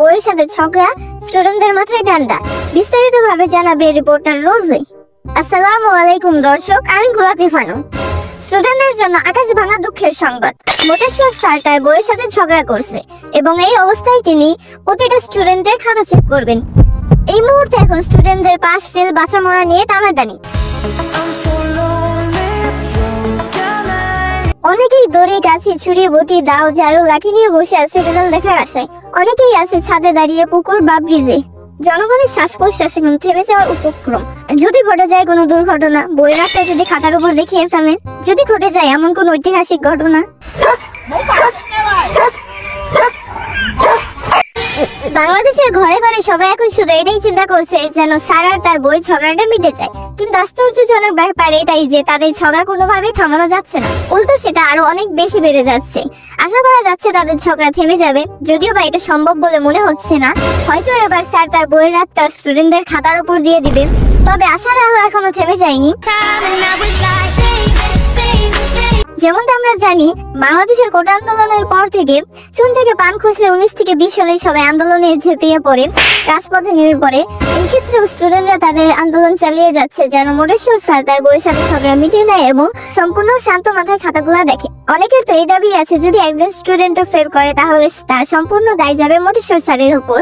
বইয়ের সাথে ঝগড়া, স্টুডেন্টদের মাথায় ডান্ডা। বিস্তারিতভাবে জানাবে রিপোর্টার রোজি। আসসালামু আলাইকুম দর্শক, আমি গোলাপি ফানু। স্টুডেন্টদের জন্য আকাশ ভাঙা দুঃখের সংবাদ। মোটেশ্বর স্যার তার বইয়ের সাথে ঝগড়া করছে এবং এই অবস্থায় তিনি প্রতিটা স্টুডেন্টের খাতা চেক করবেন। এই মুহূর্তে এখন স্টুডেন্টদের পাস ফেল বাঁচা মরা নিয়ে টানাটানি। অনেকেই দড়ি গাছে ছুরি বটি দাও ঝাড়ু লাঠি নিয়ে বসে আছে রেজাল্ট দেখার আশায়। অনেকেই আছে ছাদে দাঁড়িয়ে পুকুর বা ব্রিজে। জনগণের শ্বাস প্রশ্বাস এখন থেমে যাওয়ার উপক্রম। যদি ঘটে যায় কোনো দুর্ঘটনা, বইয়ের রাস্তা যদি খাতার উপর দেখিয়ে ফেলেন, যদি ঘটে যায় এমন কোন ঐতিহাসিক ঘটনা। বাংলাদেশের ঘরে ঘরে সবাই এখন শুধু এটাই চিন্তা করছে যেন স্যার আর তার বই ঝগড়াটা মিটে যায়। কিন্তু আশ্চর্যজনক ব্যাপার এটাই যে তাদের ঝগড়া কোনোভাবেই থামানো যাচ্ছে না, উল্টো সেটা আরো অনেক বেশি বেড়ে যাচ্ছে। আশা করা যাচ্ছে তাদের ঝগড়া থেমে যাবে, যদিও বা এটা সম্ভব বলে মনে হচ্ছে না। হয়তো এবার স্যার তার বইয়ের রাতটা স্টুডেন্টদের খাতার উপর দিয়ে দিবে, তবে আশার আলো এখনো থেমে যায়নি। যেমনটা আমরা জানি, বাংলাদেশের কোটা আন্দোলনের পর থেকে চুন থেকে পান খুঁজলে 19 থেকে 20 সালে সবাই আন্দোলনে ঝেঁপিয়ে পড়ে, রাজপথে নেমে পড়ে। এই ক্ষেত্রে স্টুডেন্টরা তাদের আন্দোলন চালিয়ে যাচ্ছে যেন মোটেশ্বর স্যার তার বইয়ের সাথে ঝগড়া মিটিয়ে নেয় এবং সম্পূর্ণ শান্ত মাথায় খাতাগুলো দেখে। অনেকের তো এই দাবি আছে যদি একজন স্টুডেন্টও ফেল করে তাহলে তার সম্পূর্ণ দায় যাবে মোটেশ্বর স্যারের উপর,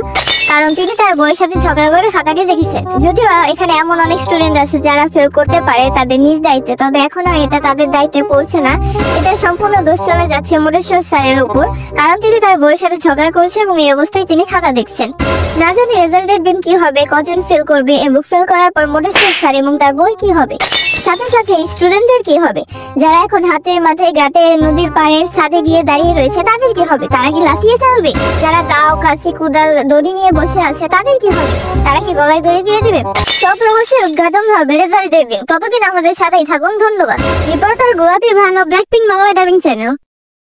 কারণ তিনি তার বইয়ের সাথে ঝগড়া করে খাতাটি দেখেছেন। যদিও এখানে এমন অনেক স্টুডেন্ট আছে যারা ফেল করতে পারে তাদের নিজ দায়িত্বে, তবে এখনো এটা তাদের দায়িত্বে পড়ছে না। এটা সম্পূর্ণ দোষ চলে যাচ্ছে মোটেশ্বর স্যারের উপর, কারণ তিনি তার বইয়ের সাথে ঝগড়া করছে এবং এই অবস্থায় তিনি খাতা দেখছেন। না জানি রেজাল্টের দিন কি হবে, কজন ফেল করবে এবং ফেল করার পর মোটেশ্বর স্যার এবং তার বই কি হবে, সাথে সাথে স্টুডেন্টদের কি হবে। যারা এখন হাতে মাঠে ঘাটে নদীর পাড়ে ছাদে গিয়ে দাঁড়িয়ে রয়েছে তাদের কি হবে, তারা কি লাফিয়ে চলবে? যারা দাও কাঁচি কুদাল দড়ি নিয়ে বসে আছে তাদের কি হবে, তারা কি গলায় দড়ি দিয়ে দিবে? সব রহস্যের উদ্ঘাটন হবে রেজাল্টের দিন। ততদিন আমাদের সাথেই থাকুন। ধন্যবাদ। রিপোর্টার গোলাপি Bhanu, Blackpink Bangla dubbing channel.